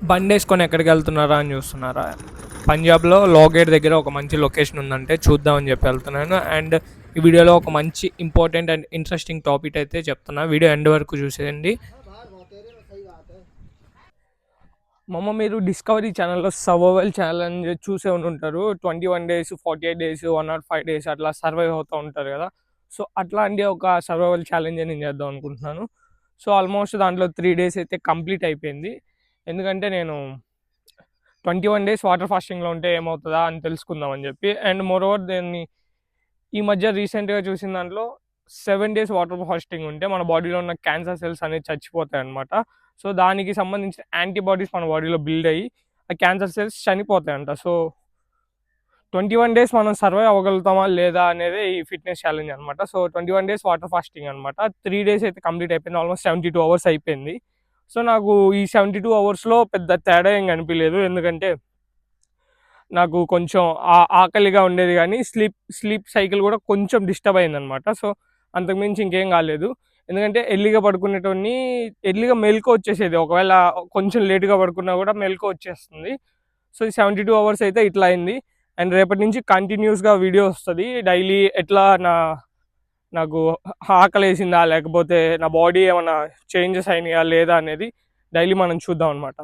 బండి వేసుకొని ఎక్కడికి వెళ్తున్నారా అని చూస్తున్నారా? పంజాబ్లో లోగేట్ దగ్గర ఒక మంచి లొకేషన్ ఉందంటే చూద్దామని చెప్పి వెళ్తున్నాను. అండ్ ఈ వీడియోలో ఒక మంచి ఇంపార్టెంట్ అండ్ ఇంట్రెస్టింగ్ టాపిక్ అయితే చెప్తున్నా. వీడియో ఎండ్ వరకు చూసేయండి. మీరు డిస్కవరీ ఛానల్లో సర్వైవల్ ఛాలెంజ్ చూసే ఉంటారు. 21 days, 48 days, 105 days అట్లా సర్వైవ్ అవుతూ ఉంటారు కదా. సో అట్లాంటి ఒక సర్వైవల్ ఛాలెంజ్ నేను చేద్దాం అనుకుంటున్నాను. సో ఆల్మోస్ట్ దాంట్లో 3 days అయితే కంప్లీట్ అయిపోయింది. ఎందుకంటే నేను 21 days వాటర్ ఫాస్టింగ్లో ఉంటే ఏమవుతుందా అని తెలుసుకుందాం అని చెప్పి. అండ్ మోరోవర్ దీన్ని ఈ మధ్య రీసెంట్గా చూసిన దాంట్లో 7 days వాటర్ ఫాస్టింగ్ ఉంటే మన బాడీలో ఉన్న క్యాన్సర్ సెల్స్ అనేవి చచ్చిపోతాయి అనమాట. సో దానికి సంబంధించిన యాంటీబాడీస్ మన బాడీలో బిల్డ్ అయ్యి ఆ క్యాన్సర్ సెల్స్ చనిపోతాయంట. సో 21 days మనం సర్వైవ్ అవ్వగలుగుతామా లేదా అనేది ఈ ఫిట్నెస్ ఛాలెంజ్ అనమాట. సో 21 days వాటర్ ఫాస్టింగ్ అనమాట. 3 days అయితే కంప్లీట్ అయిపోయింది. ఆల్మోస్ట్ 72 hours అయిపోయింది. సో నాకు ఈ 72 hours పెద్ద తేడా ఏం కనిపించలేదు. ఎందుకంటే నాకు కొంచెం ఆకలిగా ఉండేది, కానీ స్లీప్ సైకిల్ కూడా కొంచెం డిస్టర్బ్ అయిందనమాట. సో అంతకుమించి ఇంకేం కాలేదు. ఎందుకంటే ఎర్లీగా పడుకునేటోడిని ఎర్లీగా మెలుకువ వచ్చేసేది. ఒకవేళ కొంచెం లేట్గా పడుకున్నా కూడా మెలుకువ వచ్చేస్తుంది. సో ఈ 72 hours అయితే ఇట్లా అయింది. అండ్ రేపటి నుంచి కంటిన్యూస్గా వీడియో వస్తుంది. డైలీ ఎట్లా నాకు ఆకలి వేసిందా, లేకపోతే నా బాడీ ఏమైనా చేంజెస్ అయినాయా లేదా అనేది డైలీ మనం చూద్దాం అనమాట.